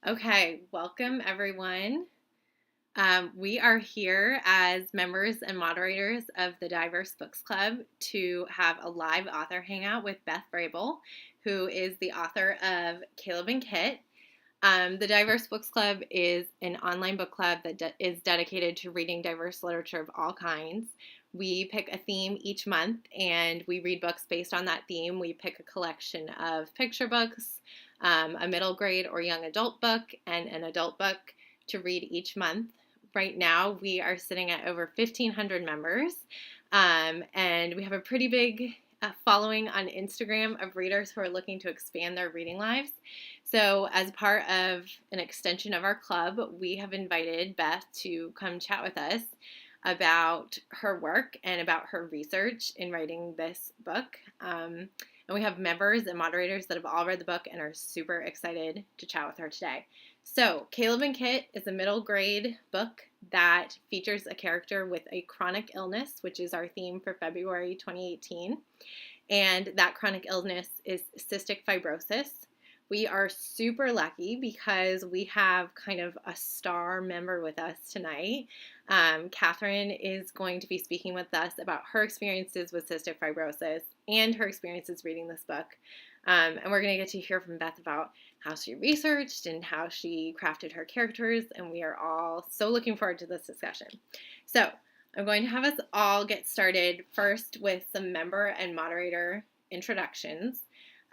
Okay, welcome everyone. We are here as members and moderators of the Diverse Books Club to have a live author hangout with Beth Vrabel, who is the author of Caleb and Kit. The Diverse Books Club is an online book club that is dedicated to reading diverse literature of all kinds. We pick a theme each month and we read books based on that theme. We pick a collection of picture books, a middle grade or young adult book, and an adult book to read each month. Right now, we are sitting at over 1,500 members, and we have a pretty big following on Instagram of readers who are looking to expand their reading lives. So, as part of an extension of our club, we have invited Beth to come chat with us about her work and about her research in writing this book. And we have members and moderators that have all read the book and are super excited to chat with her today. So, Caleb and Kit is a middle grade book that features a character with a chronic illness, which is our theme for February 2018. And that chronic illness is cystic fibrosis. We are super lucky because we have kind of a star member with us tonight. Catherine is going to be speaking with us about her experiences with cystic fibrosis and her experiences reading this book. And we're going to get to hear from Beth about how she researched and how she crafted her characters, and we are all so looking forward to this discussion. So I'm going to have us all get started first with some member and moderator introductions.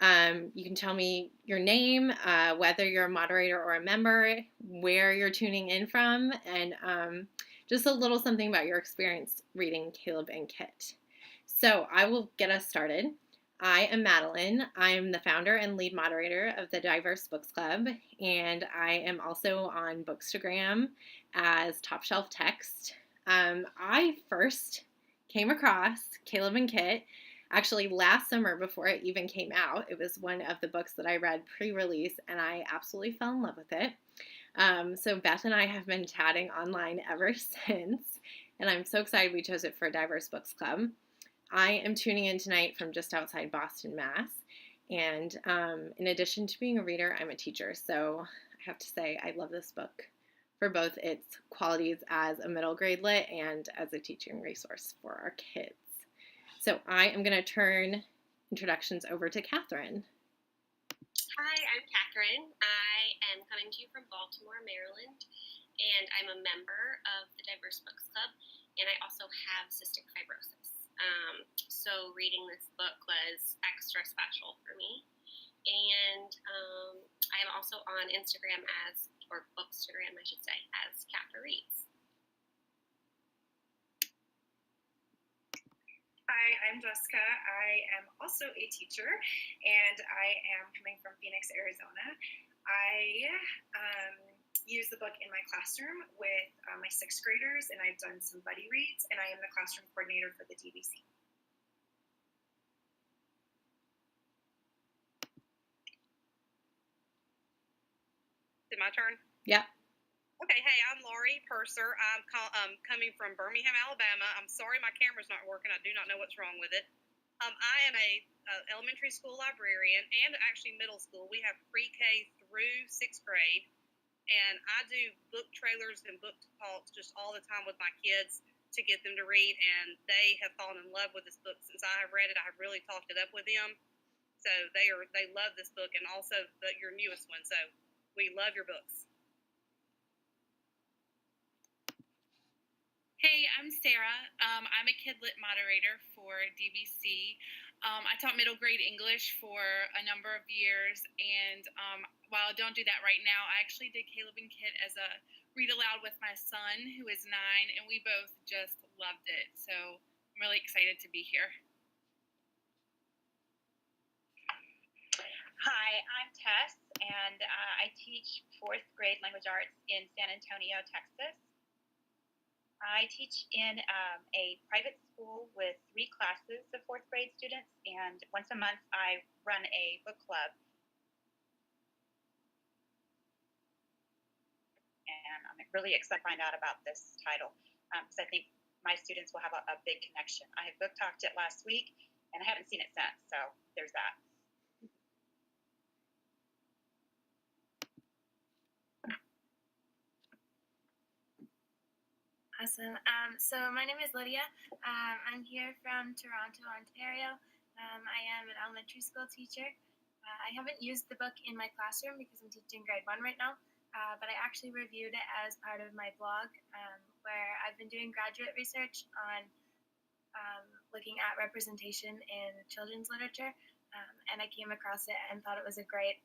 You can tell me your name, whether you're a moderator or a member, where you're tuning in from, and just a little something about your experience reading Caleb and Kit. So I will get us started. I am Madeleine. I'm the founder and lead moderator of the Diverse Books Club, and I am also on Bookstagram as Top Shelf Text. I first came across Caleb and Kit actually last summer before it even came out. It was one of the books that I read pre-release, and I absolutely fell in love with it. So Beth and I have been chatting online ever since, and I'm so excited we chose it for Diverse Books Club. I am tuning in tonight from just outside Boston, Mass. And in addition to being a reader, I'm a teacher. So I have to say I love this book for both its qualities as a middle grade lit and as a teaching resource for our kids. So I am going to turn introductions over to Catherine. Hi, I'm Catherine. I am coming to you from Baltimore, Maryland, and I'm a member of the Diverse Books Club, and I also have cystic fibrosis. So reading this book was extra special for me. And I am also on Instagram or Bookstagram, I should say, as Catherine Reads. Hi, I'm Jessica. I am also a teacher, and I am coming from Phoenix, Arizona. I use the book in my classroom with my sixth graders, and I've done some buddy reads, and I am the classroom coordinator for the DBC. Is it my turn? Yeah. Okay, hey, I'm Laurie Purser. I'm coming from Birmingham, Alabama. I'm sorry my camera's not working. I do not know what's wrong with it. I am a elementary school librarian and actually middle school. We have pre-K through sixth grade, and I do book trailers and book talks just all the time with my kids to get them to read, and they have fallen in love with this book since I have read it. I have really talked it up with them, so they love this book, and also your newest one. So we love your books. Hey, I'm Sara. I'm a Kid Lit Moderator for DBC. I taught middle grade English for a number of years, and while I don't do that right now, I actually did Caleb and Kit as a read aloud with my son, who is 9, and we both just loved it. So I'm really excited to be here. Hi, I'm Tess, and I teach 4th grade language arts in San Antonio, Texas. I teach in a private school with 3 classes of 4th grade students, and once a month I run a book club. And I'm really excited to find out about this title because I think my students will have a big connection. I book talked it last week, and I haven't seen it since, so there's that. Awesome. So my name is Lydia. I'm here from Toronto, Ontario. I am an elementary school teacher. I haven't used the book in my classroom because I'm teaching grade 1 right now, but I actually reviewed it as part of my blog, where I've been doing graduate research on looking at representation in children's literature, and I came across it and thought it was a great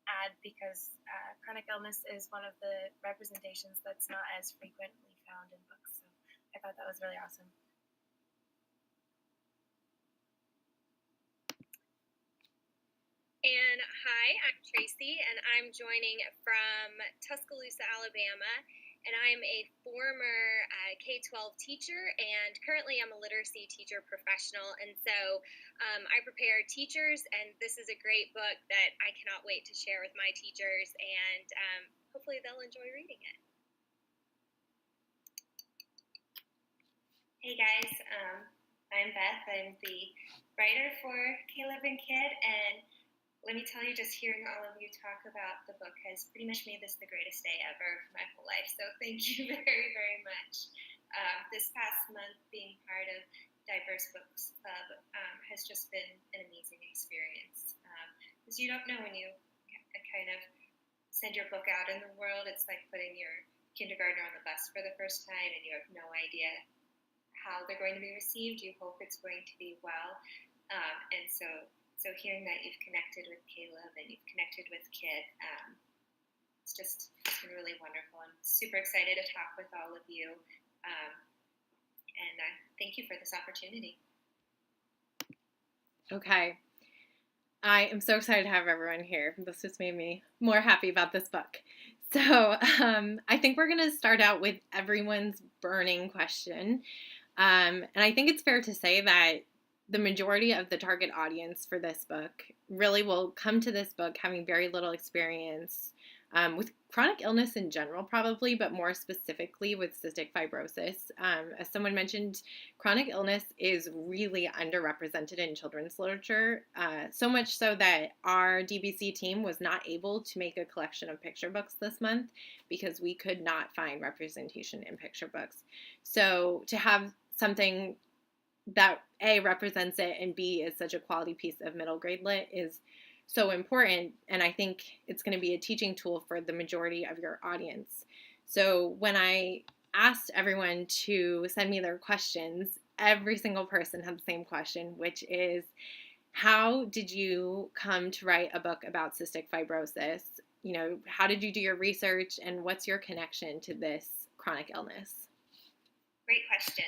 ad because chronic illness is one of the representations that's not as frequently found in books. So I thought that was really awesome. And hi, I'm Tracey, and I'm joining from Tuscaloosa, Alabama, and I'm a former K-12 teacher, and currently I'm a literacy teacher professional, and so I prepare teachers, and this is a great book that I cannot wait to share with my teachers, and hopefully they'll enjoy reading it. Hey guys, I'm Beth. I'm the writer for Caleb and Kid, and let me tell you, just hearing all of you talk about the book has pretty much made this the greatest day ever for my whole life. So thank you very, very much. This past month, being part of Diverse Books Club has just been an amazing experience. Because you don't know when you kind of send your book out in the world, it's like putting your kindergartner on the bus for the first time, and you have no idea how they're going to be received. You hope it's going to be well. And so hearing that you've connected with Caleb and you've connected with Kid, it's been really wonderful. I'm super excited to talk with all of you. And thank you for this opportunity. Okay. I am so excited to have everyone here. This just made me more happy about this book. So I think we're going to start out with everyone's burning question. And I think it's fair to say that the majority of the target audience for this book really will come to this book having very little experience with chronic illness in general, probably, but more specifically with cystic fibrosis. As someone mentioned, chronic illness is really underrepresented in children's literature, so much so that our DBC team was not able to make a collection of picture books this month because we could not find representation in picture books. So to have something that A, represents it, and B, is such a quality piece of middle grade lit is so important, and I think it's going to be a teaching tool for the majority of your audience. So when I asked everyone to send me their questions, every single person had the same question, which is, how did you come to write a book about cystic fibrosis? You know, how did you do your research, and what's your connection to this chronic illness? Great question.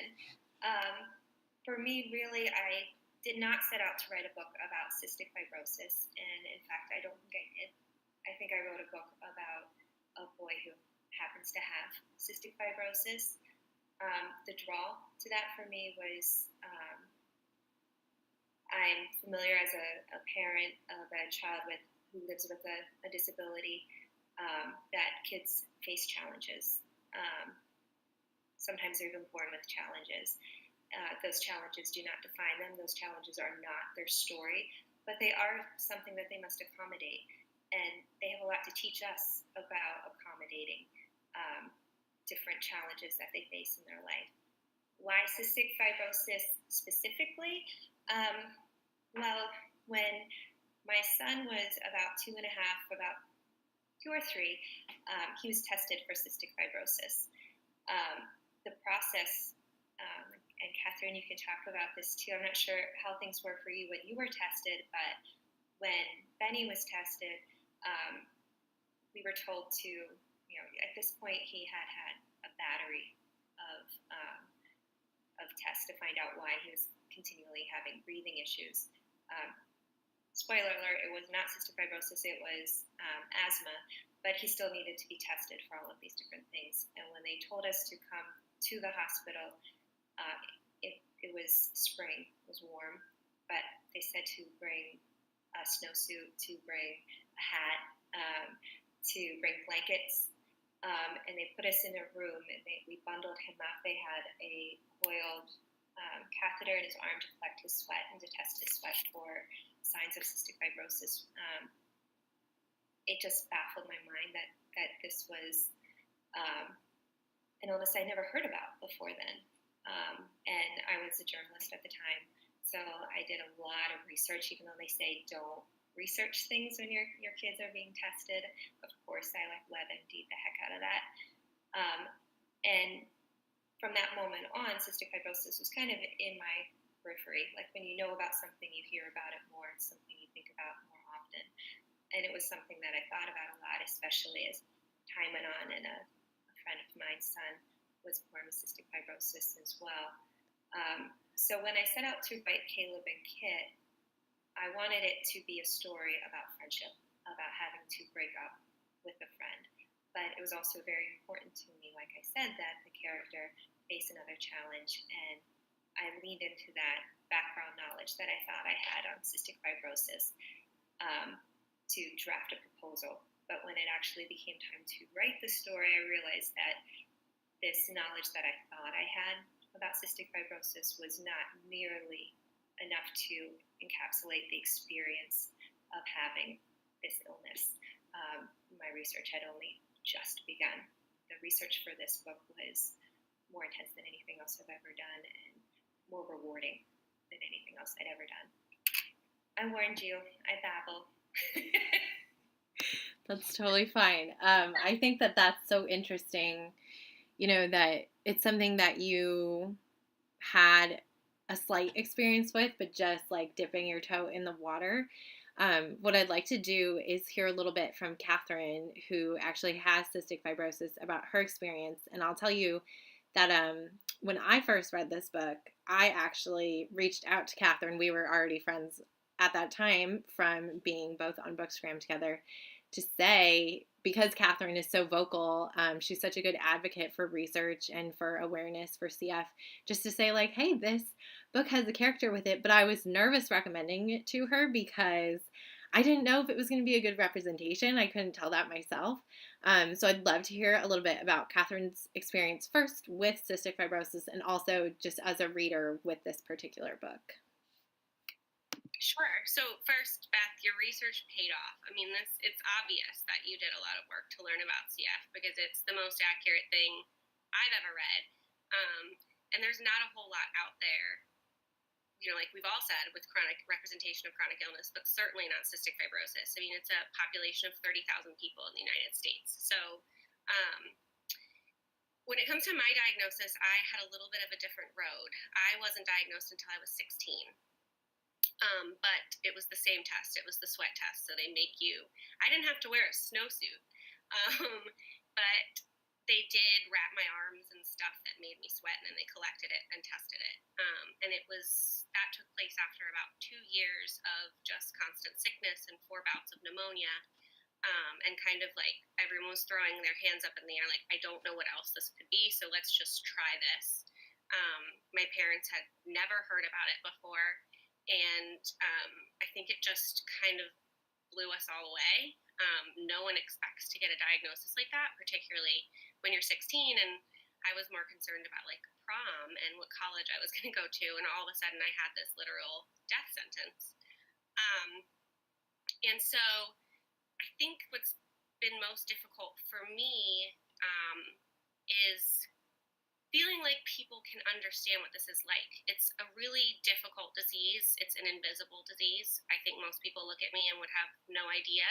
For me, really, I did not set out to write a book about cystic fibrosis, and in fact, I don't think I did. I think I wrote a book about a boy who happens to have cystic fibrosis. The draw to that for me was I'm familiar as a parent of a child who lives with a disability that kids face challenges. Sometimes they're even born with challenges. Those challenges do not define them. Those challenges are not their story, but they are something that they must accommodate. And they have a lot to teach us about accommodating different challenges that they face in their life. Why cystic fibrosis specifically? Well, when my son was about 2 and a half, about 2 or 3, he was tested for cystic fibrosis. The process, and Catherine, you can talk about this too. I'm not sure how things were for you when you were tested, but when Benny was tested, we were told to, at this point he had a battery of tests to find out why he was continually having breathing issues. Spoiler alert, it was not cystic fibrosis, it was asthma, but he still needed to be tested for all of these different things. And when they told us to come to the hospital, it was spring, it was warm, but they said to bring a snowsuit, to bring a hat, to bring blankets, and they put us in a room and we bundled him up. They had a coiled catheter in his arm to collect his sweat and to test his sweat for signs of cystic fibrosis. It just baffled my mind that this was an illness I never heard about before then. And I was a journalist at the time, so I did a lot of research, even though they say don't research things when your kids are being tested. Of course, I WebMD'd the heck out of that. And from that moment on, cystic fibrosis was kind of in my periphery. Like when you know about something, you hear about it more. It's something you think about more often. And it was something that I thought about a lot, especially as time went on, and a friend of mine's son was born with cystic fibrosis as well. So when I set out to write Caleb and Kit, I wanted it to be a story about friendship, about having to break up with a friend. But it was also very important to me, like I said, that the character face another challenge. And I leaned into that background knowledge that I thought I had on cystic fibrosis to draft a proposal. But when it actually became time to write the story, I realized that this knowledge that I thought I had about cystic fibrosis was not nearly enough to encapsulate the experience of having this illness. My research had only just begun. The research for this book was more intense than anything else I've ever done, and more rewarding than anything else I'd ever done. I warned you. I babble. That's totally fine. I think that that's so interesting, that it's something that you had a slight experience with, but just like dipping your toe in the water. What I'd like to do is hear a little bit from Catherine, who actually has cystic fibrosis, about her experience. And I'll tell you that when I first read this book, I actually reached out to Catherine. We were already friends at that time from being both on Bookstagram together, to say, because Catherine is so vocal, she's such a good advocate for research and for awareness for CF, just to say like, hey, this book has a character with it. But I was nervous recommending it to her because I didn't know if it was going to be a good representation. I couldn't tell that myself. So I'd love to hear a little bit about Catherine's experience first with cystic fibrosis, and also just as a reader with this particular book. Sure. So first, Beth, your research paid off. I mean, it's obvious that you did a lot of work to learn about CF, because it's the most accurate thing I've ever read. And there's not a whole lot out there, like we've all said, with chronic representation of chronic illness, but certainly not cystic fibrosis. I mean, it's a population of 30,000 people in the United States. So when it comes to my diagnosis, I had a little bit of a different road. I wasn't diagnosed until I was 16. But it was the same test. It was the sweat test. So they make you, I didn't have to wear a snowsuit, but they did wrap my arms and stuff that made me sweat, and then they collected it and tested it. And that took place after about 2 years of just constant sickness and 4 bouts of pneumonia. And kind of like everyone was throwing their hands up in the air, like, I don't know what else this could be, so let's just try this. My parents had never heard about it before. And I think it just kind of blew us all away. No one expects to get a diagnosis like that, particularly when you're 16. And I was more concerned about like prom and what college I was going to go to. And all of a sudden I had this literal death sentence. And so I think what's been most difficult for me is feeling like people can understand what this is like. It's a really difficult disease. It's an invisible disease. I think most people look at me and would have no idea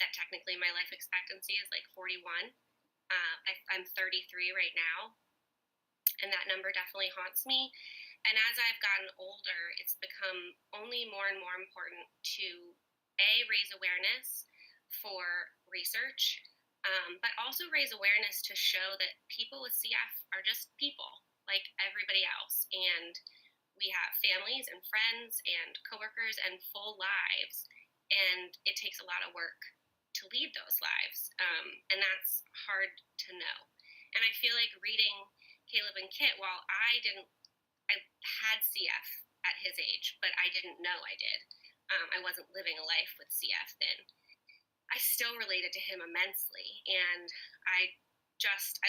that technically my life expectancy is like 41. I'm 33 right now, and that number definitely haunts me. And as I've gotten older, it's become only more and more important to raise awareness for research, but also raise awareness to show that people with CF are just people like everybody else. And we have families and friends and coworkers and full lives. And it takes a lot of work to lead those lives. And that's hard to know. And I feel like reading Caleb and Kit, while I had CF at his age, but I didn't know I did. I wasn't living a life with CF then. I still related to him immensely, and I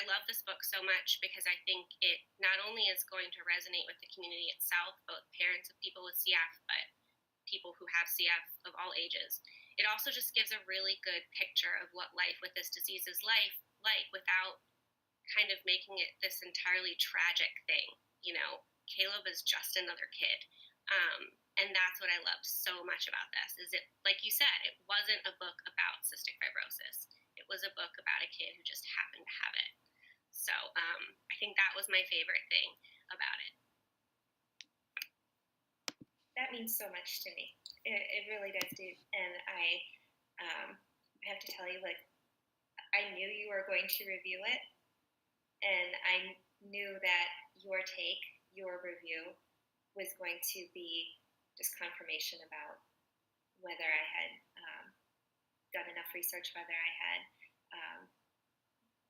love this book so much because I think it not only is going to resonate with the community itself, both parents of people with CF, but people who have CF of all ages. It also just gives a really good picture of what life with this disease is like without kind of making it this entirely tragic thing. You know, Caleb is just another kid. And that's what I love so much about this, is it, like you said, it wasn't a book about cystic fibrosis. It was a book about a kid who just happened to have it. So I think that was my favorite thing about it. That means so much to me. It really does, dude. And I have to tell you, like, I knew you were going to review it, and I knew that your take, your review, was going to be just confirmation about whether I had done enough research, whether I had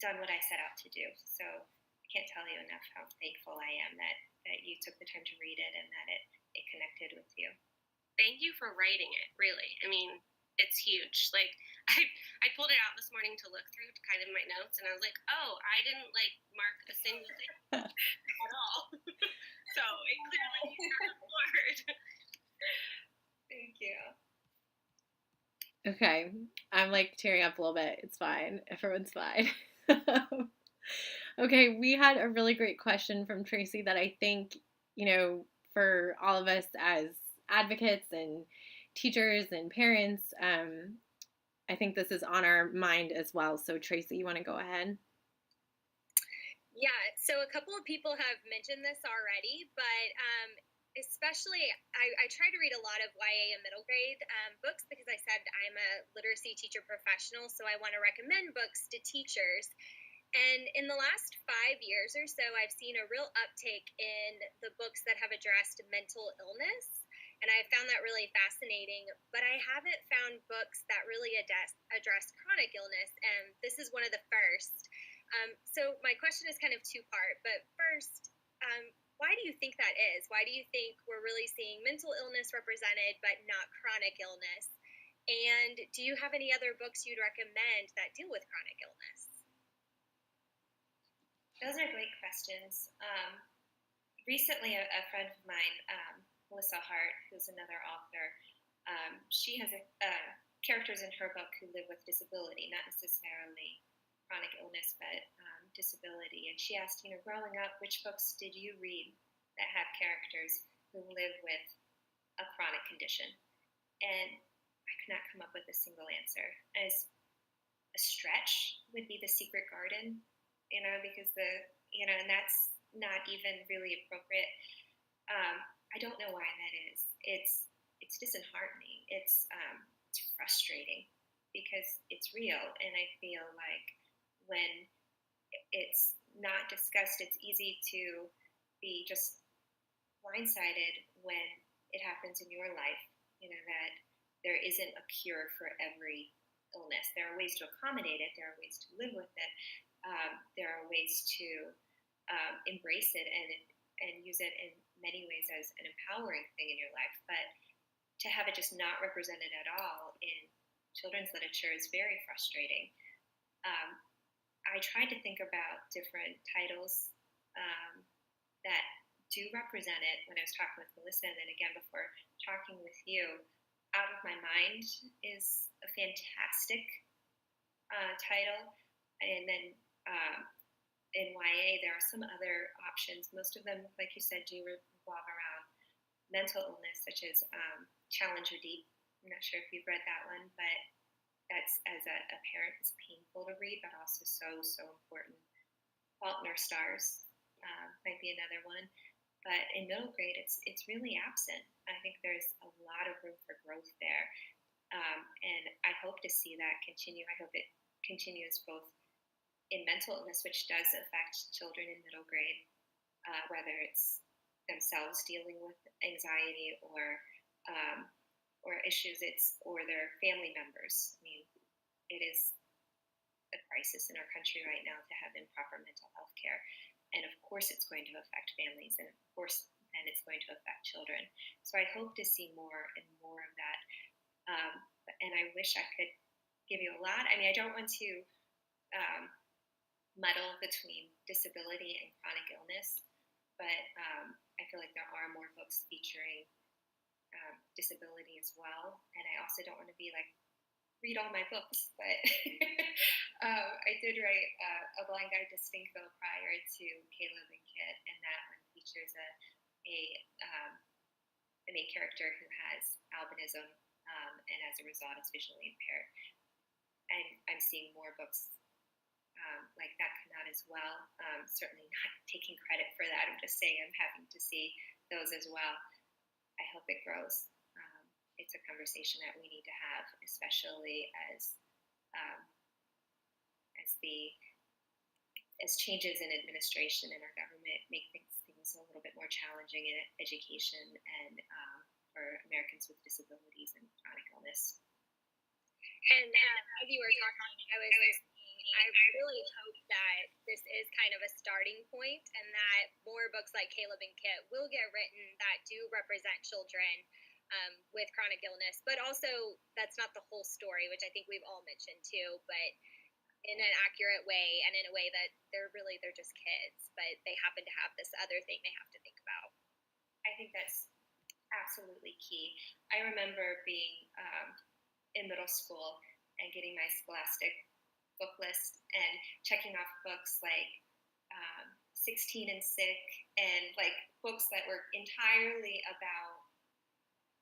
done what I set out to do. So I can't tell you enough how thankful I am that you took the time to read it and that it connected with you. Thank you for writing it, really. I mean, it's huge. Like, I pulled it out this morning to look through kind of my notes, and I was like, oh, I didn't, like, mark a single thing at all. So it clearly got forward. Thank you. Okay. I'm like tearing up a little bit. It's fine. Everyone's fine. Okay, we had a really great question from Tracey that I think, for all of us as advocates and teachers and parents, I think this is on our mind as well. So Tracey, you want to go ahead? Yeah, so a couple of people have mentioned this already, but especially I try to read a lot of YA and middle grade books because I said I'm a literacy teacher professional, so I want to recommend books to teachers. And in the last 5 years or so, I've seen a real uptake in the books that have addressed mental illness, and I found that really fascinating. But I haven't found books that really address chronic illness, and this is one of the first. So my question is kind of two-part, but first, why do you think that is? Why do you think we're really seeing mental illness represented but not chronic illness? And do you have any other books you'd recommend that deal with chronic illness? Those are great questions. Recently, a friend of mine, Melissa Hart, who's another author, she has characters in her book who live with disability, not necessarily chronic illness, but disability. And she asked, growing up, which books did you read that have characters who live with a chronic condition? And I could not come up with a single answer. As a stretch would be The Secret Garden, because and that's not even really appropriate. I don't know why that is. It's disheartening. It's frustrating because it's real, and I feel like when it's not discussed, it's easy to be just blindsided when it happens in your life, that there isn't a cure for every illness. There are ways to accommodate it. There are ways to live with it. There are ways to embrace it and use it in many ways as an empowering thing in your life. But to have it just not represented at all in children's literature is very frustrating. I tried to think about different titles that do represent it when I was talking with Melissa, and then again before talking with you. Out of My Mind is a fantastic title, and then in YA there are some other options. Most of them, like you said, do revolve around mental illness, such as Challenger Deep. I'm not sure if you've read that one, but that's, as a parent, it's painful to read, but also so important. Faulkner Stars might be another one. But in middle grade, it's really absent. I think there's a lot of room for growth there. And I hope to see that continue. I hope it continues both in mental illness, which does affect children in middle grade, whether it's themselves dealing with anxiety or issues, or their family members. I mean, it is a crisis in our country right now to have improper mental health care. And of course it's going to affect families, and of course then it's going to affect children. So I hope to see more and more of that. And I wish I could give you a lot. I mean, I don't want to muddle between disability and chronic illness, but I feel like there are more books featuring disability as well. And I also don't want to be like, read all my books, but I did write a blind guide to Stinkville prior to Caleb and Kit, and that one features a main character who has albinism, and as a result is visually impaired. And I'm seeing more books like that come out as well. Certainly not taking credit for that. I'm just saying I'm having to see those as well. I hope it grows. It's a conversation that we need to have, especially as changes in administration in our government make things a little bit more challenging in education and for Americans with disabilities and chronic illness. And as you were talking, I really hope that this is kind of a starting point and that more books like Caleb and Kit will get written that do represent children with chronic illness, but also that's not the whole story, which I think we've all mentioned too, but in an accurate way and in a way that they're just kids, but they happen to have this other thing they have to think about. I think that's absolutely key. I remember being in middle school and getting my Scholastic book list and checking off books like 16 and Sick and like books that were entirely about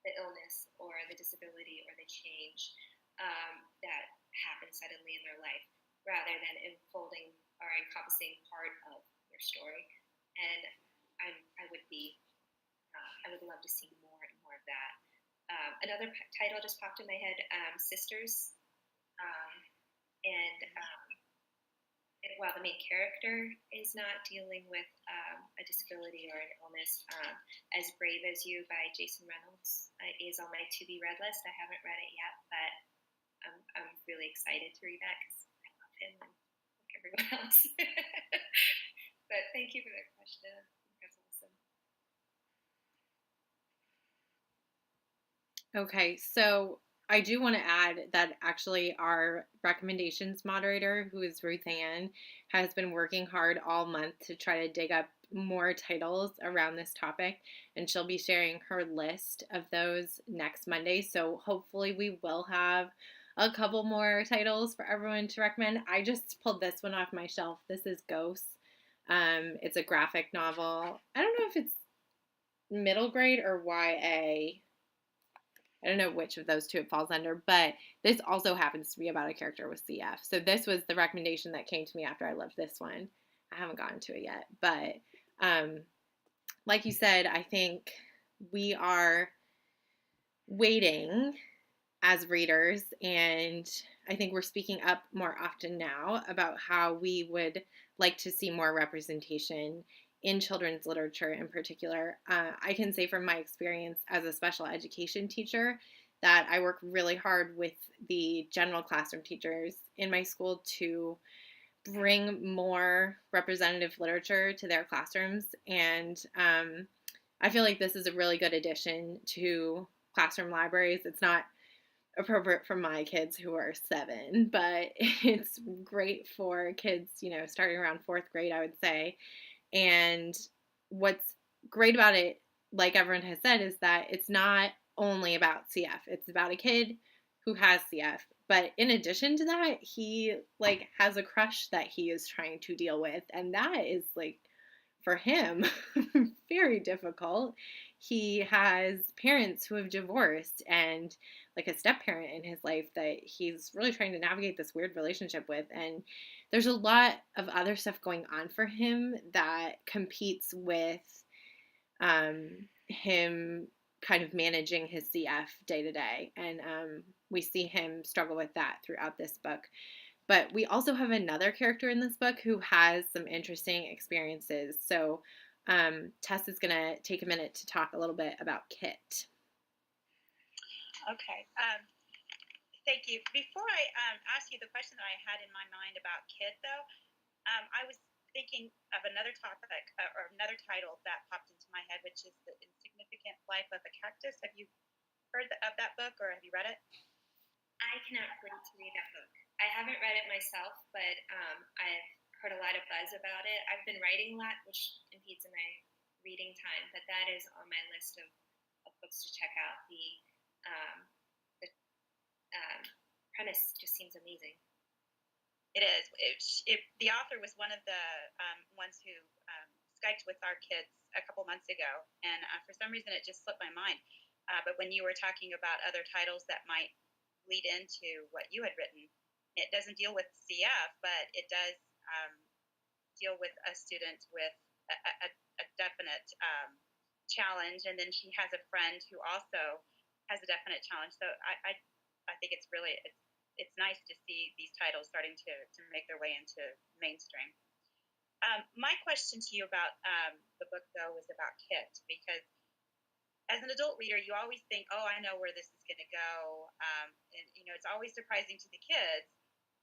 the illness or the disability or the change that happened suddenly in their life, rather than enfolding or encompassing part of their story. And I would love to see more and more of that. Another title just popped in my head, Sisters. While the main character is not dealing with a disability or an illness, As Brave as You by Jason Reynolds is on my to-be read list. I haven't read it yet, but I'm really excited to read that because I love him and like everyone else. But thank you for that question. I think that's awesome. Okay, so I do want to add that actually our recommendations moderator, who is Ruth Ann, has been working hard all month to try to dig up more titles around this topic, and she'll be sharing her list of those next Monday. So hopefully we will have a couple more titles for everyone to recommend. I just pulled this one off my shelf. This is Ghosts. It's a graphic novel. I don't know if it's middle grade or YA. I don't know which of those two it falls under, but this also happens to be about a character with CF. So this was the recommendation that came to me after I loved this one. I haven't gotten to it yet, but like you said, I think we are waiting as readers, and I think we're speaking up more often now about how we would like to see more representation in children's literature in particular. I can say from my experience as a special education teacher that I work really hard with the general classroom teachers in my school to bring more representative literature to their classrooms. And I feel like this is a really good addition to classroom libraries. It's not appropriate for my kids who are 7, but it's great for kids, starting around 4th grade, I would say. And what's great about it, like everyone has said, is that it's not only about CF. It's about a kid who has CF. But in addition to that, he has a crush that he is trying to deal with. And that is for him, very difficult. He has parents who have divorced and a step-parent in his life that he's really trying to navigate this weird relationship with. And there's a lot of other stuff going on for him that competes with him kind of managing his CF day to day. And we see him struggle with that throughout this book. But we also have another character in this book who has some interesting experiences. So Tess is going to take a minute to talk a little bit about Kit. Okay. Thank you. Before I ask you the question that I had in my mind about Kit, though, I was thinking of another topic or another title that popped into my head, which is The Insignificant Life of a Cactus. Have you heard of that book, or have you read it? I cannot wait to read that book. I haven't read it myself, but I've heard a lot of buzz about it. I've been writing a lot, which impedes in my reading time, but that is on my list of books to check out. The premise just seems amazing. It is. The author was one of the ones who Skyped with our kids a couple months ago, and for some reason it just slipped my mind. But when you were talking about other titles that might lead into what you had written, it doesn't deal with CF, but it does deal with a student with a definite challenge, and then she has a friend who also has a definite challenge. So I think it's really it's nice to see these titles starting to make their way into mainstream. My question to you about the book, though, was about Kit, because as an adult reader, you always think, oh, I know where this is going to go. And, you know, it's always surprising to the kids,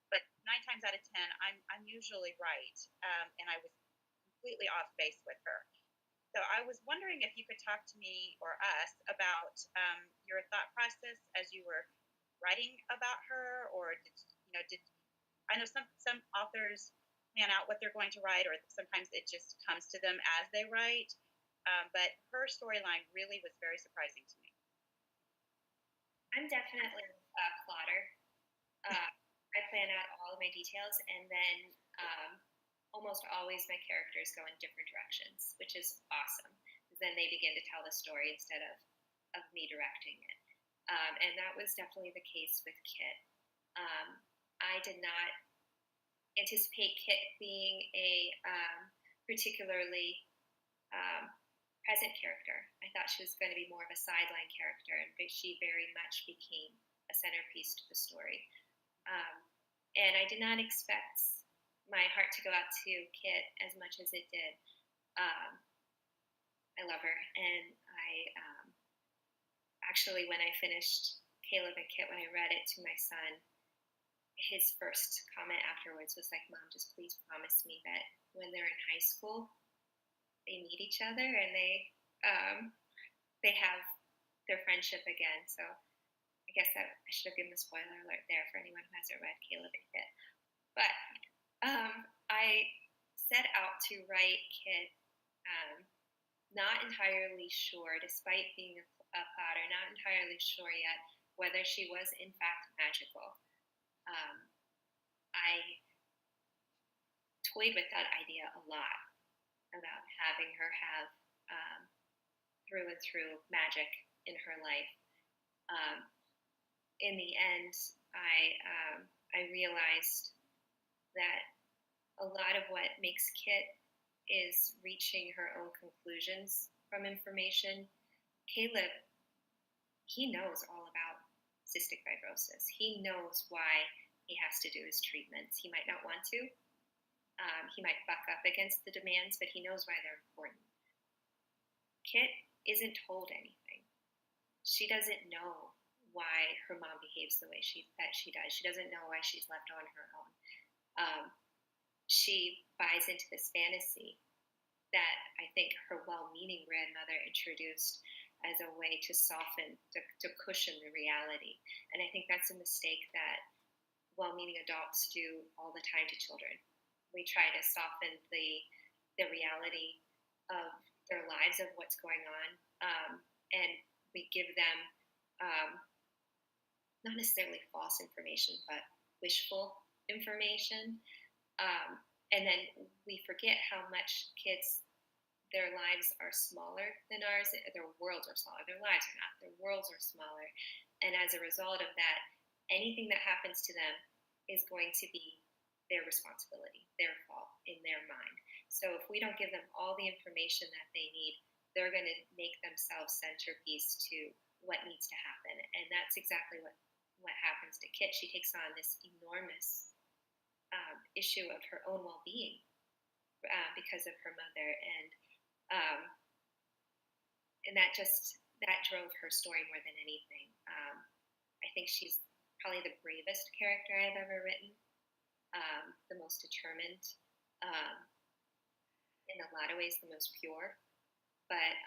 but 9 times out of 10, I'm usually right. And I was completely off base with her. So I was wondering if you could talk to me or us about your thought process as you were writing about her, or did I know some authors plan out what they're going to write, or sometimes it just comes to them as they write. But her storyline really was very surprising to me. I'm definitely a plotter. I plan out all of my details, and then almost always my characters go in different directions, which is awesome. Then they begin to tell the story instead of me directing it. And that was definitely the case with Kit. I did not anticipate Kit being a particularly present character. I thought she was going to be more of a sideline character, but she very much became a centerpiece to the story. And I did not expect my heart to go out to Kit as much as it did. I love her, and I actually, when I finished Caleb and Kit, when I read it to my son, his first comment afterwards was like, Mom, just please promise me that when they're in high school, they meet each other and they have their friendship again. So I guess that I should have given a spoiler alert there for anyone who hasn't read Caleb and Kit. But I set out to write Kit not entirely sure, despite being a plotter, not entirely sure yet whether she was in fact magical. I toyed with that idea a lot, about having her have through and through magic in her life. In the end, I realized that a lot of what makes Kit is reaching her own conclusions from information. Caleb, he knows all about cystic fibrosis. He knows why he has to do his treatments. He might not want to. He might buck up against the demands, but he knows why they're important. Kit isn't told anything. She doesn't know why her mom behaves the way that she does. She doesn't know why she's left on her own. She buys into this fantasy that I think her well-meaning grandmother introduced as a way to soften, to cushion the reality. And I think that's a mistake that well-meaning adults do all the time to children. We try to soften the reality of their lives, of what's going on, and we give them not necessarily false information, but wishful information. And then we forget how much kids, their lives are smaller than ours. Their worlds are smaller. Their lives are not. Their worlds are smaller. And as a result of that, anything that happens to them is going to be their responsibility, their fault in their mind. So if we don't give them all the information that they need, they're going to make themselves centerpiece to what needs to happen. And that's exactly what happens to Kit. She takes on this enormous issue of her own well-being because of her mother, and that drove her story more than anything. I think she's probably the bravest character I've ever written, the most determined, in a lot of ways the most pure, but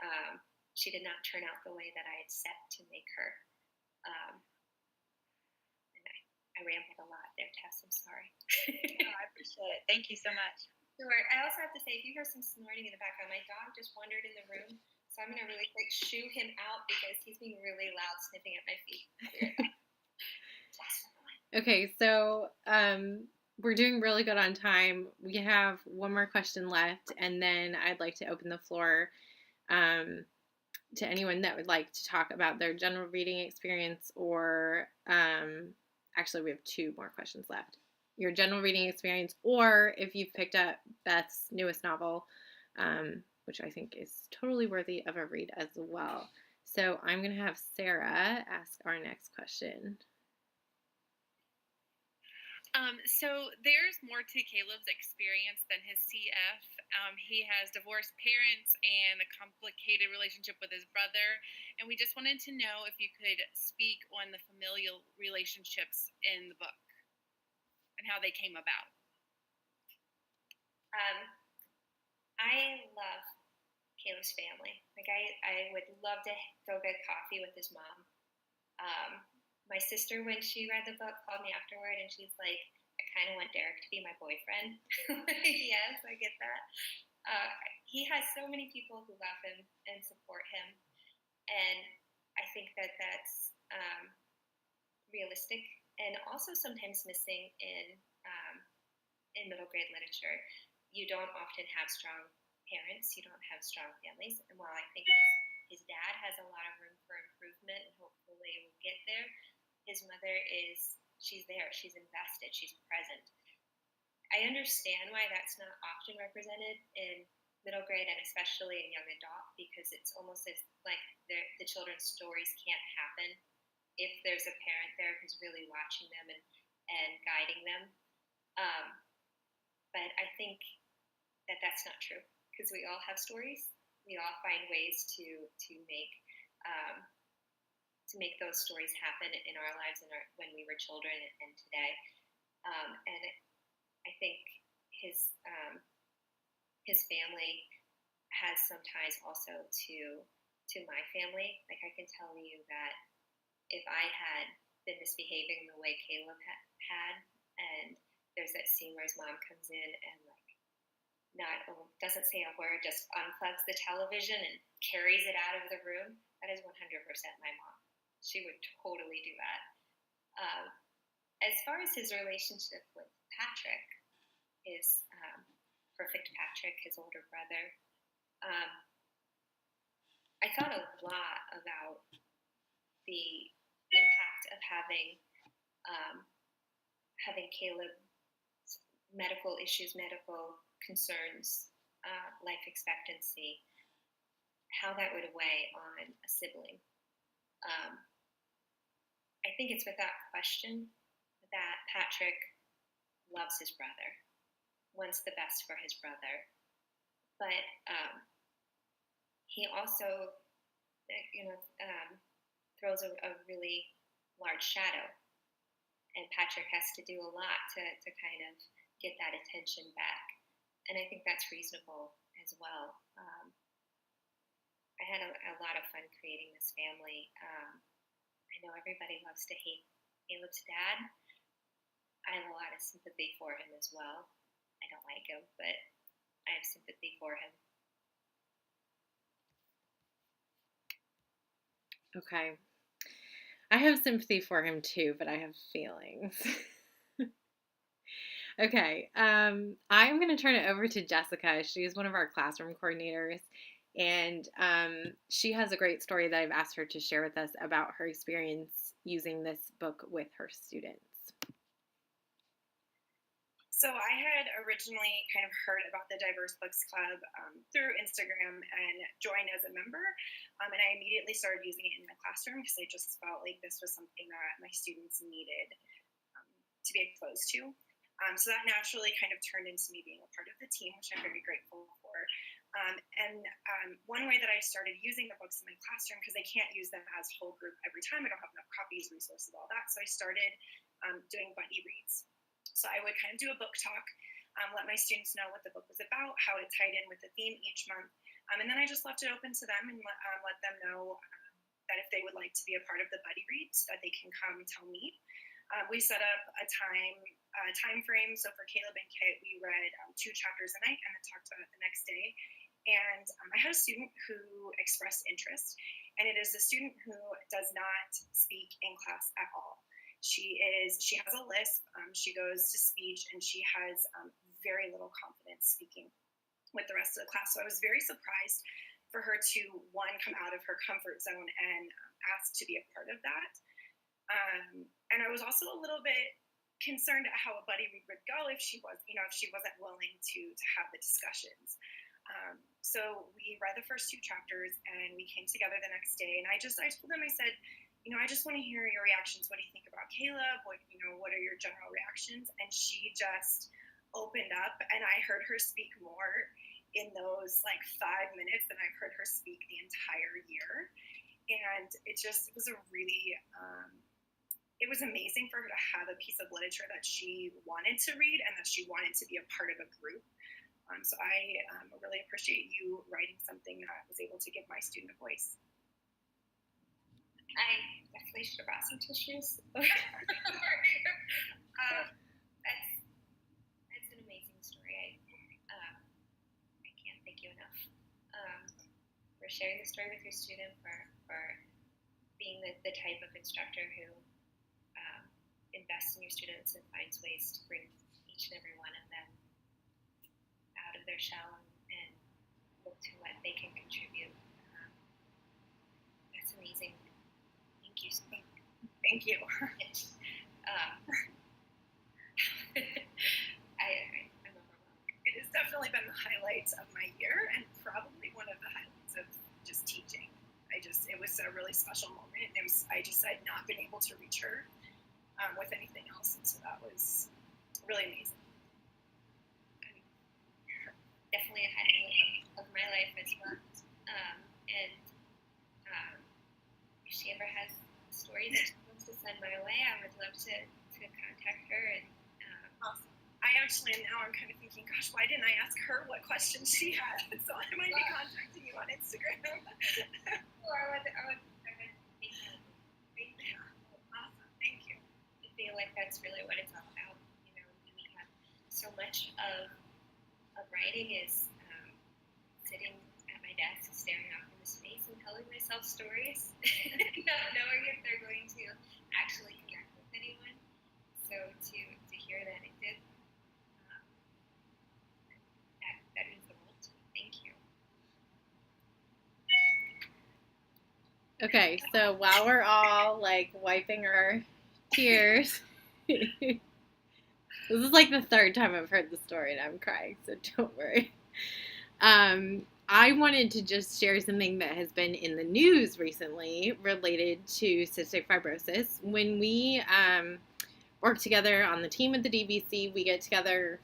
she did not turn out the way that I had set to make her. I rambled a lot there, Tess. I'm sorry. No, I appreciate it. Thank you so much. Sure. I also have to say, if you hear some snorting in the background, my dog just wandered in the room, so I'm going to really quick shoo him out because he's being really loud, sniffing at my feet. Okay, so we're doing really good on time. We have one more question left, and then I'd like to open the floor to anyone that would like to talk about their general reading experience, or actually we have two more questions left. Your general reading experience, or if you've picked up Beth's newest novel, which I think is totally worthy of a read as well. So I'm going to have Sara ask our next question. So there's more to Caleb's experience than his CF. He has divorced parents and a complicated relationship with his brother. And we just wanted to know if you could speak on the familial relationships in the book and how they came about. I love Caleb's family. Like, I would love to go get coffee with his mom. My sister, when she read the book, called me afterward, and she's like, I kind of want Derek to be my boyfriend. Yes, I get that. He has so many people who love him and support him, and I think that that's realistic and also sometimes missing in middle grade literature. You don't often have strong parents. You don't have strong families, and while I think his dad has a lot of room for improvement, and hopefully will get there, his mother she's there, she's invested, she's present. I understand why that's not often represented in middle grade and especially in young adult, because it's almost as like the children's stories can't happen if there's a parent there who's really watching them and guiding them. But I think that that's not true, because we all have stories. We all find ways to make those stories happen in our lives and when we were children and today. And I think his family has some ties also to my family. Like, I can tell you that if I had been misbehaving the way Caleb had, and there's that scene where his mom comes in and doesn't say a word, just unplugs the television and carries it out of the room, that is 100% my mom. She would totally do that. As far as his relationship with Patrick, his perfect Patrick, his older brother, I thought a lot about the impact of having Caleb's medical issues, medical concerns, life expectancy, how that would weigh on a sibling. I think it's without question that Patrick loves his brother, wants the best for his brother, but he also, throws a really large shadow, and Patrick has to do a lot to kind of get that attention back, and I think that's reasonable as well. I had a lot of fun creating this family. I know everybody loves to hate Caleb's dad. I have a lot of sympathy for him as well. I don't like him, but I have sympathy for him. Okay. I have sympathy for him too, but I have feelings. Okay. I'm going to turn it over to Jessica. She is one of our classroom coordinators, and she has a great story that I've asked her to share with us about her experience using this book with her students. So I had originally kind of heard about the Diverse Books Club through Instagram and joined as a member. And I immediately started using it in my classroom because I just felt like this was something that my students needed to be exposed to. So that naturally kind of turned into me being a part of the team, which I'm very grateful for. One way that I started using the books in my classroom, because I can't use them as whole group every time, I don't have enough copies, resources, all that. So I started doing buddy reads. So I would kind of do a book talk, let my students know what the book was about, how it tied in with the theme each month. And then I just left it open to them and let them know that if they would like to be a part of the buddy reads, that they can come tell me. We set up a time frame. So for Caleb and Kit, we read 2 chapters a night and then talked about it the next day. And I had a student who expressed interest, and it is a student who does not speak in class at all. She has a lisp. She goes to speech, and she has very little confidence speaking with the rest of the class. So I was very surprised for her to, one, come out of her comfort zone and ask to be a part of that. And I was also a little bit concerned at how a buddy read would go if she wasn't willing to have the discussions. So we read the first 2 chapters, and we came together the next day, and I told them, I said, I just want to hear your reactions. What do you think about Caleb? What are your general reactions? And she just opened up, and I heard her speak more in those 5 minutes than I've heard her speak the entire year. And it was a really, it was amazing for her to have a piece of literature that she wanted to read and that she wanted to be a part of a group. So I really appreciate you writing something that was able to give my student a voice. I definitely should have brought some tissues. That's an amazing story. I can't thank you enough for sharing the story with your student, for being the type of instructor who invests in your students and finds ways to bring each and every one of them out of their shell and look to what they can contribute. That's amazing. Thank you. Thank you. I'm overwhelmed. It has definitely been the highlight of my year, and probably one of the highlights of just teaching. It was a really special moment. I had not been able to reach her with anything else, and so that was really amazing. Definitely a highlight of my life as well. And if she ever has stories that she wants to send my way, I would love to contact her. And awesome. I'm kind of thinking, gosh, why didn't I ask her what questions she had? So I might be contacting you on Instagram. I would thank you. Awesome. Thank you. I feel like that's really what it's all about. We have so much of writing is sitting at my desk, staring off into space, and telling myself stories, not knowing if they're going to actually connect with anyone. So to hear that it did, that means the world to me. Thank you. Okay, so while we're all wiping our tears, this is the 3rd time I've heard the story and I'm crying, so don't worry. I wanted to just share something that has been in the news recently related to cystic fibrosis. When we work together on the team at the DBC, we get together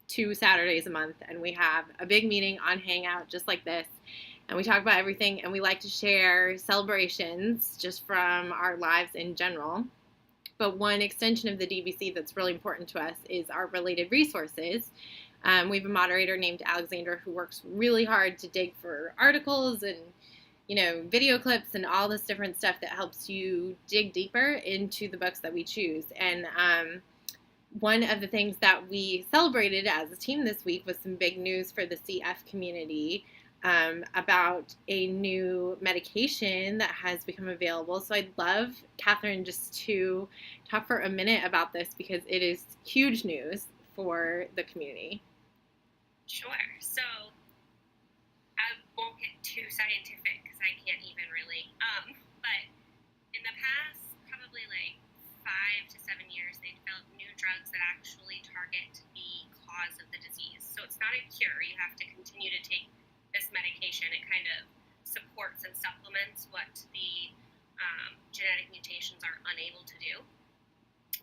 2 Saturdays a month, and we have a big meeting on Hangout just like this, and we talk about everything, and we like to share celebrations just from our lives in general. But one extension of the DBC that's really important to us is our related resources. We have a moderator named Alexandra who works really hard to dig for articles and, video clips and all this different stuff that helps you dig deeper into the books that we choose. And one of the things that we celebrated as a team this week was some big news for the CF community about a new medication that has become available. So I'd love, Catherine, just to talk for a minute about this because it is huge news for the community. Sure. So I won't get too scientific because I can't even really. But in the past, probably 5 to 7 years, they developed new drugs that actually target the cause of the disease. So it's not a cure. You have to continue to take this medication. It kind of supports and supplements what the genetic mutations are unable to do.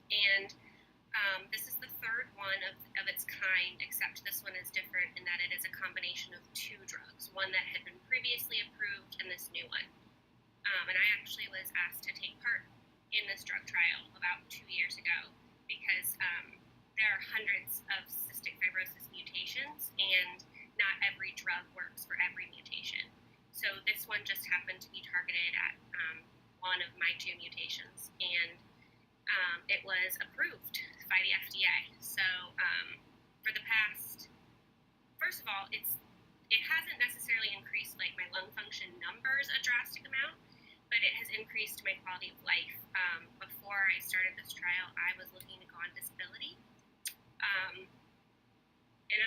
And this is the 3rd one of its kind, except this one is different in that it is a combination of 2 drugs, one that had been previously approved and this new one. And I actually was asked to take part in this drug trial about 2 years ago because there are hundreds of cystic fibrosis mutations, and not every drug works for every mutation. So this one just happened to be targeted at one of my 2 mutations, and it was approved by the FDA. So for the past, first of all, it hasn't necessarily increased my lung function numbers a drastic amount, but it has increased my quality of life. Before I started this trial, I was looking to go on disability, and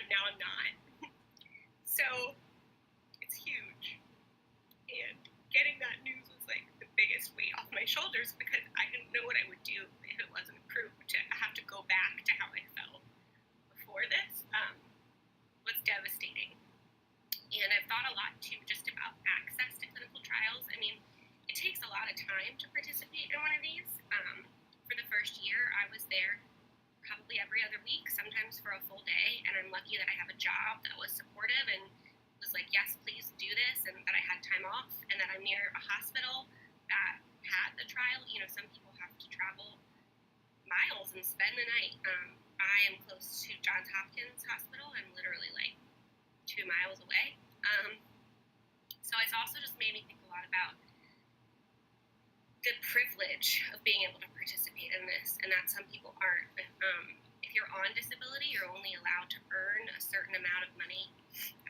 now I'm not. So it's huge, and getting that news was like the biggest weight off my shoulders because I didn't know what I would do if it wasn't approved. To have to go back to how I felt before this was devastating. And I've thought a lot too just about access to clinical trials. I mean, it takes a lot of time to participate in one of these. For the first year, I was there probably every other week, sometimes for a full day, and I'm lucky that I have a job that was supportive and was like, yes, please do this, and that I had time off, and that I'm near a hospital that had the trial. You know, some people have to travel miles and spend the night. I am close to Johns Hopkins Hospital. I'm literally like 2 miles away. So it's also just made me think a lot about the privilege of being able to participate in this, and that some people aren't. If you're on disability, you're only allowed to earn a certain amount of money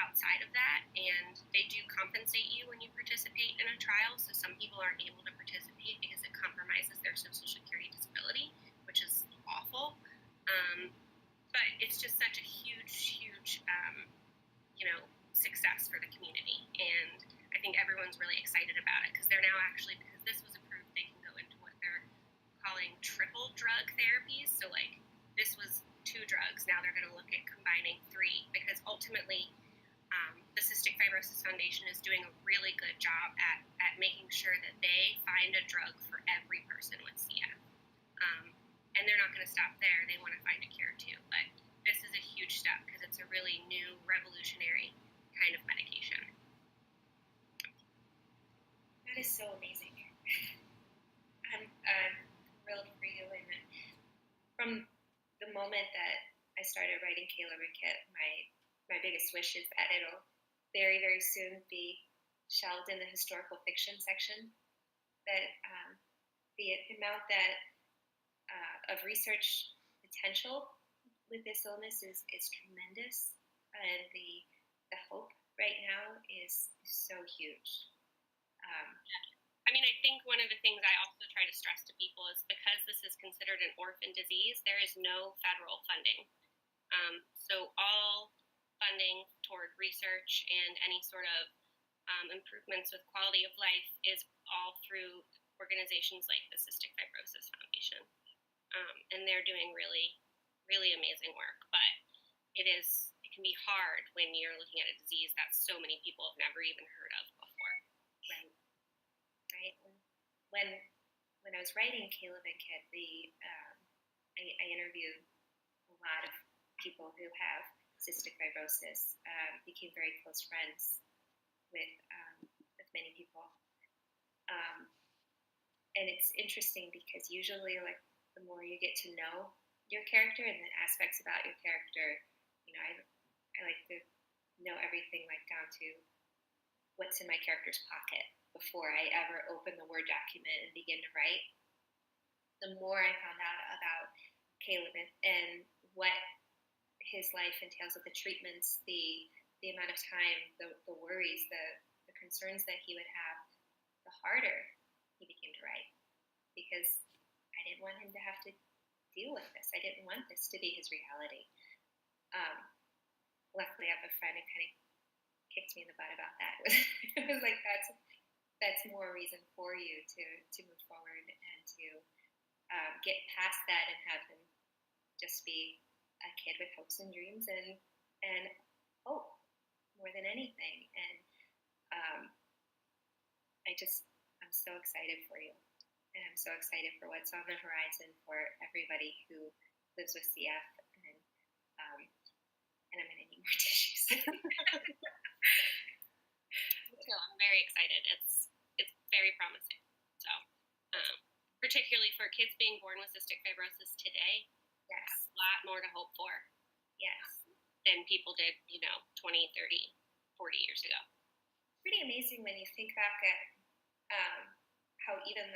outside of that, and they do compensate you when you participate in a trial, so some people aren't able to participate because it compromises their Social Security disability, which is awful. But it's just such a huge, success for the community, and I think everyone's really excited about it because they're now actually, because this was approved, they can go into what they're calling triple drug therapies. So like this was 2 drugs, now they're going to look at combining 3, because ultimately the Cystic Fibrosis Foundation is doing a really good job at making sure that they find a drug for every person with CF. And they're not going to stop there. They want to find a cure too. But this is a huge step because it's a really new, revolutionary kind of medication. That is so amazing. I'm thrilled for you. And from the moment that I started writing Caleb and Kit, my biggest wish is that it'll very, very soon be shelved in the historical fiction section. That the amount that of research potential with this illness is tremendous, and the hope right now is so huge. I mean, I think one of the things I also try to stress to people is because this is considered an orphan disease, there is no federal funding. So all funding toward research and any sort of improvements with quality of life is all through organizations like the Cystic Fibrosis Foundation. And they're doing really, really amazing work. But it can be hard when you're looking at a disease that so many people have never even heard of before. Right. When I was writing Caleb and Kit, I interviewed a lot of people who have cystic fibrosis, became very close friends with many people. And it's interesting because usually, like, the more you get to know your character and the aspects about your character, I like to know everything, like down to what's in my character's pocket before I ever open the Word document and begin to write. The more I found out about Caleb and what his life entails with the treatments, the amount of time, the worries, the concerns that he would have, the harder he became to write, because I didn't want him to have to deal with this. I didn't want this to be his reality. Luckily, I have a friend who kind of kicked me in the butt about that. It was like, that's more reason for you to move forward and to get past that and have him just be a kid with hopes and dreams and hope more than anything. And I'm so excited for you. And I'm so excited for what's on the horizon for everybody who lives with CF. And I'm going to need more tissues. So I'm very excited. It's very promising. So, particularly for kids being born with cystic fibrosis today, yes, a lot more to hope for. Yes. Than people did, 20, 30, 40 years ago. Pretty amazing when you think back at how even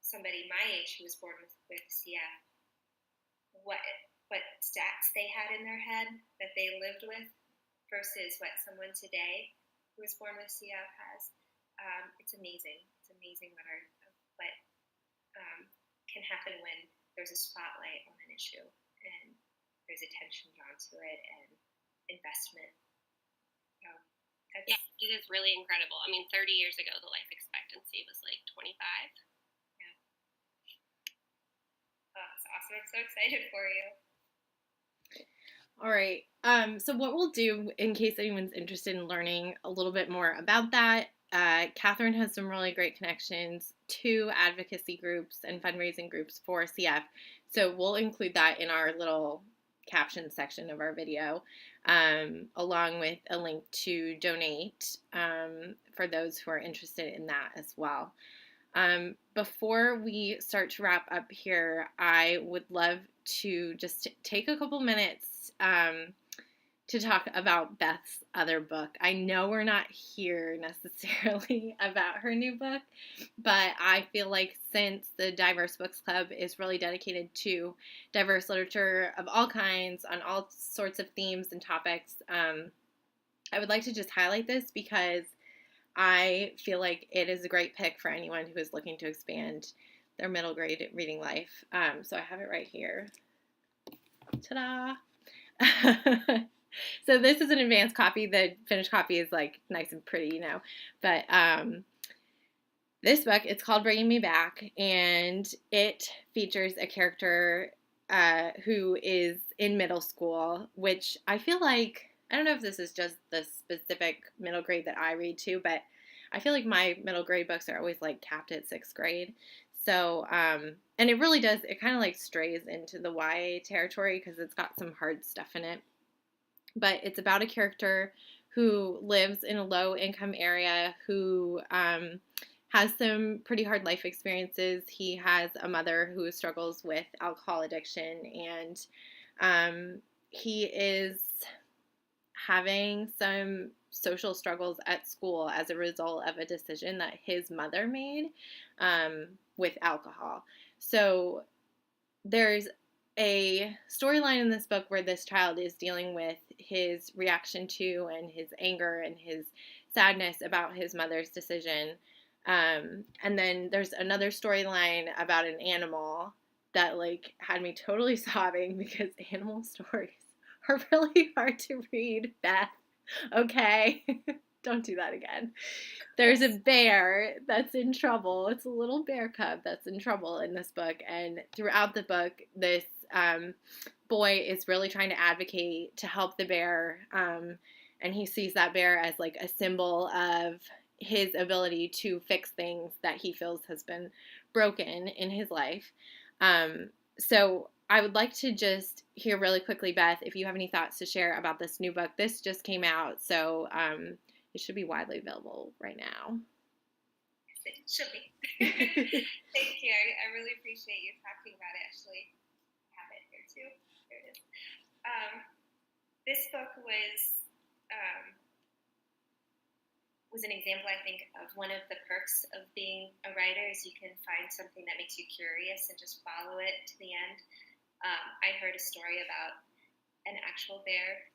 somebody my age who was born with CF, what stats they had in their head that they lived with versus what someone today who was born with CF has. it's amazing. It's amazing what can happen when there's a spotlight on an issue and there's attention drawn to it and investment. So yeah, it is really incredible. I mean, 30 years ago, the life expectancy was like 25. Yeah. Oh, that's awesome. I'm so excited for you. All right. So what we'll do, in case anyone's interested in learning a little bit more about that, Catherine has some really great connections to advocacy groups and fundraising groups for CF. So we'll include that in our little caption section of our video, along with a link to donate for those who are interested in that as well. Before we start to wrap up here, I would love to just take a couple minutes to talk about Beth's other book. I know we're not here necessarily about her new book, but I feel like since the Diverse Books Club is really dedicated to diverse literature of all kinds on all sorts of themes and topics, I would like to just highlight this because I feel like it is a great pick for anyone who is looking to expand their middle grade reading life. So I have it right here. Ta-da! So this is an advanced copy. The finished copy is like nice and pretty, you know. But this book, it's called Bringing Me Back, and it features a character who is in middle school, which I feel like, I don't know if this is just the specific middle grade that I read to, but I feel like my middle grade books are always like capped at 6th grade. So, and it really does, it kind of like strays into the YA territory because it's got some hard stuff in it. But it's about a character who lives in a low-income area who has some pretty hard life experiences. He has a mother who struggles with alcohol addiction, and he is having some social struggles at school as a result of a decision that his mother made with alcohol. So there's a storyline in this book where this child is dealing with his reaction to and his anger and his sadness about his mother's decision. And then there's another storyline about an animal that like had me totally sobbing because animal stories are really hard to read, Beth. Okay? Don't do that again. There's a bear that's in trouble. It's a little bear cub that's in trouble in this book. And throughout the book, this boy is really trying to advocate to help the bear. And he sees that bear as like a symbol of his ability to fix things that he feels has been broken in his life. So I would like to just hear really quickly, Beth, if you have any thoughts to share about this new book. This just came out, so it should be widely available right now. It should be. Thank you. I really appreciate you talking about it. Actually, I have it here too. There it is. This book was an example, I think, of one of the perks of being a writer is you can find something that makes you curious and just follow it to the end. I heard a story about an actual bear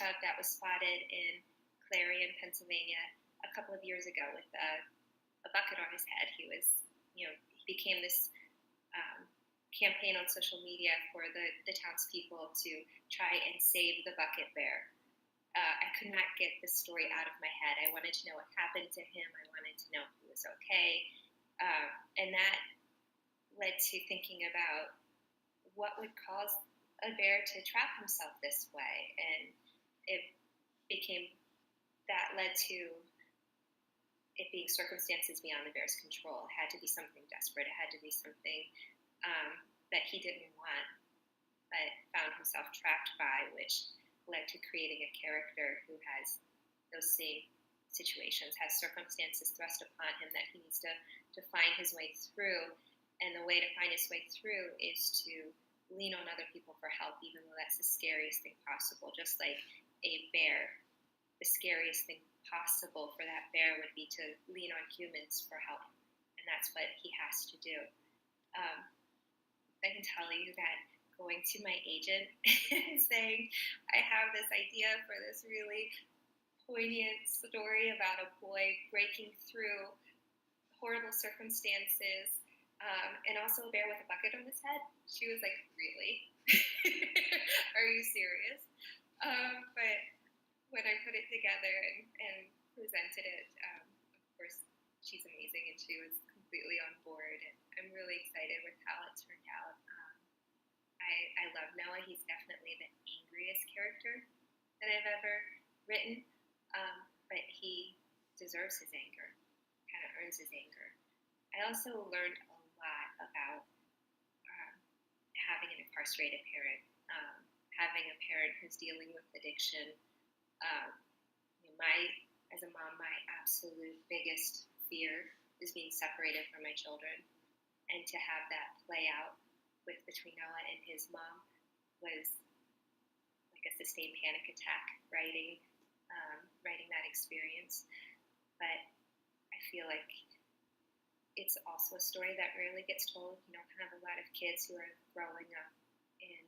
cub that was spotted in Clarion, Pennsylvania, a couple of years ago with a bucket on his head. He became this campaign on social media for the townspeople to try and save the bucket bear. I could not get this story out of my head. I wanted to know what happened to him. I wanted to know if he was okay. And that led to thinking about what would cause a bear to trap himself this way. And that led to it being circumstances beyond the bear's control. It had to be something desperate. It had to be something that he didn't want, but found himself trapped by, which led to creating a character who has those same situations, has circumstances thrust upon him that he needs to find his way through. And the way to find his way through is to lean on other people for help, even though that's the scariest thing possible. Just like a bear, the scariest thing possible for that bear would be to lean on humans for help. And that's what he has to do. I can tell you that going to my agent and saying, I have this idea for this really poignant story about a boy breaking through horrible circumstances, and also a bear with a bucket on his head. She was like, really? Are you serious? But when I put it together and presented it, of course, she's amazing and she was completely on board. And I'm really excited with how it turned out. I love Noah. He's definitely the angriest character that I've ever written, but he deserves his anger, kind of earns his anger. I also learned a lot about having an incarcerated parent, having a parent who's dealing with addiction. As a mom, my absolute biggest fear is being separated from my children, and to have that play out between Noah and his mom was like a sustained panic attack writing that experience. But I feel like it's also a story that rarely gets told. You don't have a lot of kids who are growing up in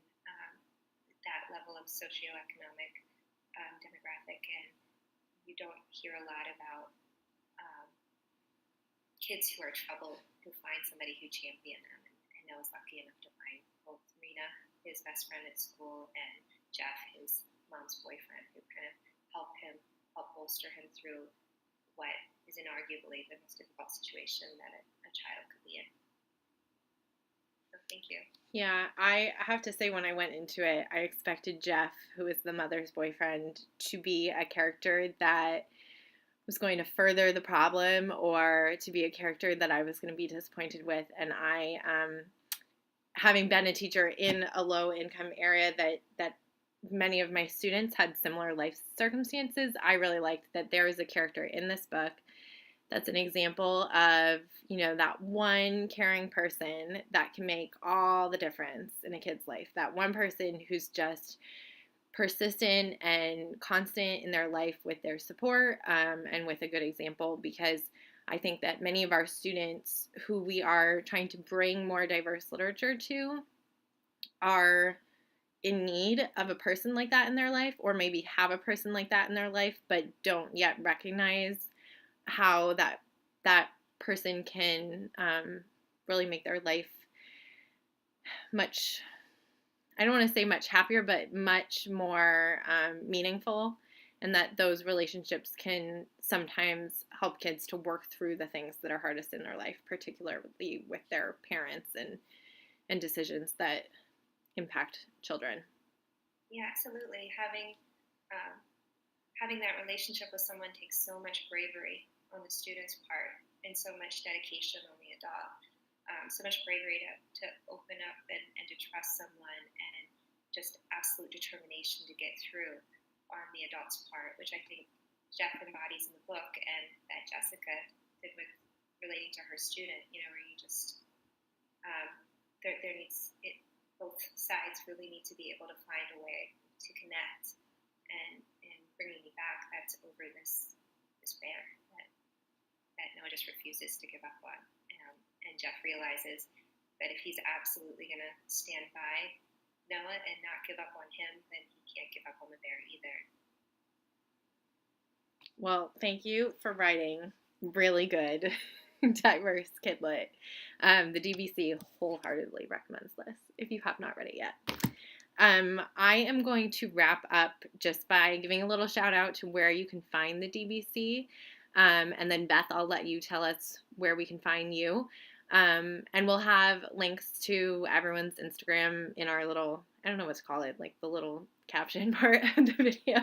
that level of socioeconomic demographic, and you don't hear a lot about kids who are troubled who find somebody who champion them. I was lucky enough to find both Rena, his best friend at school, and Jeff, his mom's boyfriend, who kind of help bolster him through what is inarguably the most difficult situation that a child could be in. So thank you. Yeah, I have to say, when I went into it, I expected Jeff, who is the mother's boyfriend, to be a character that was going to further the problem, or to be a character that I was going to be disappointed with. And I, having been a teacher in a low-income area that many of my students had similar life circumstances, I really liked that there is a character in this book that's an example of, that one caring person that can make all the difference in a kid's life. That one person who's just persistent and constant in their life with their support, and with a good example, because I think that many of our students who we are trying to bring more diverse literature to are in need of a person like that in their life, or maybe have a person like that in their life, but don't yet recognize how that person can really make their life much, I don't want to say much happier, but much more meaningful, and that those relationships can sometimes help kids to work through the things that are hardest in their life, particularly with their parents and decisions that impact children. Yeah, absolutely. Having that relationship with someone takes so much bravery on the student's part and so much dedication on the adult. So much bravery to open up and to trust someone, and just absolute determination to get through on the adult's part, which I think Jeff embodies in the book, and that Jessica did with relating to her student, where you just, there needs, both sides really need to be able to find a way to connect, and bringing me back, that's over this bear that Noah just refuses to give up on. And Jeff realizes that if he's absolutely going to stand by Noah and not give up on him, then he can't give up on the bear either. Well, thank you for writing really good, diverse kid lit. The DBC wholeheartedly recommends this if you have not read it yet. I am going to wrap up just by giving a little shout out to where you can find the DBC. And then Beth, I'll let you tell us where we can find you. And we'll have links to everyone's Instagram in our little, I don't know what to call it, like the little caption part of the video.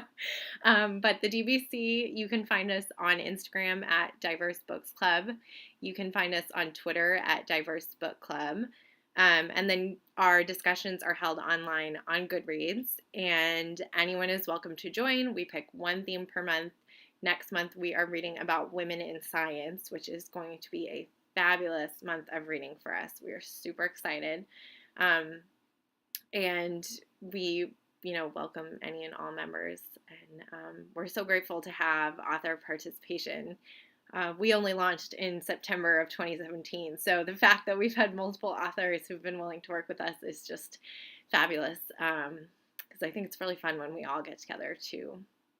But the DBC, you can find us on Instagram at Diverse Books Club. You can find us on Twitter at Diverse Book Club. And then our discussions are held online on Goodreads, and anyone is welcome to join. We pick one theme per month. Next month, we are reading about women in science, which is going to be a fabulous month of reading for us. We are super excited. And we, welcome any and all members. And we're so grateful to have author participation. We only launched in September of 2017. So the fact that we've had multiple authors who've been willing to work with us is just fabulous. Because I think it's really fun when we all get together to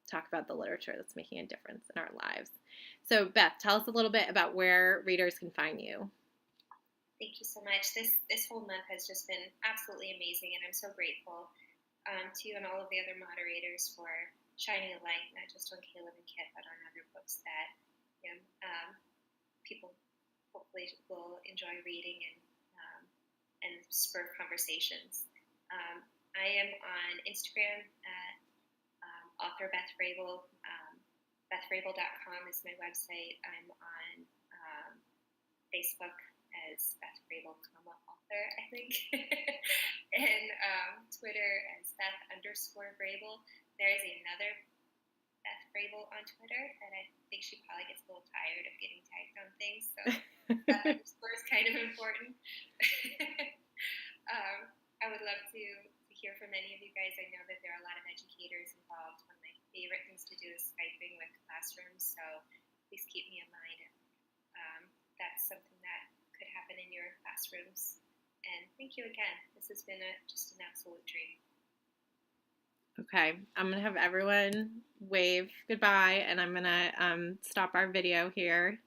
talk about the literature that's making a difference in our lives. So Beth, tell us a little bit about where readers can find you. Thank you so much. This whole month has just been absolutely amazing, and I'm so grateful to you and all of the other moderators for shining a light, not just on Caleb and Kit, but on other books that people hopefully will enjoy reading and spur conversations. I am on Instagram at author Beth Vrabel. BethVrabel.com is my website. I'm on Facebook as Beth Vrabel, author, I think, and Twitter as Beth_Vrabel. There is another Beth Vrabel on Twitter, and I think she probably gets a little tired of getting tagged on things, so that underscore is kind of important. I would love to hear from any of you guys. I know that there are a lot of educators involved. One of my favorite things to do is Skyping with classrooms, so please keep me in mind if that's something that could happen in your classrooms. And thank you again. This has been just an absolute dream. Okay, I'm going to have everyone wave goodbye, and I'm going to stop our video here.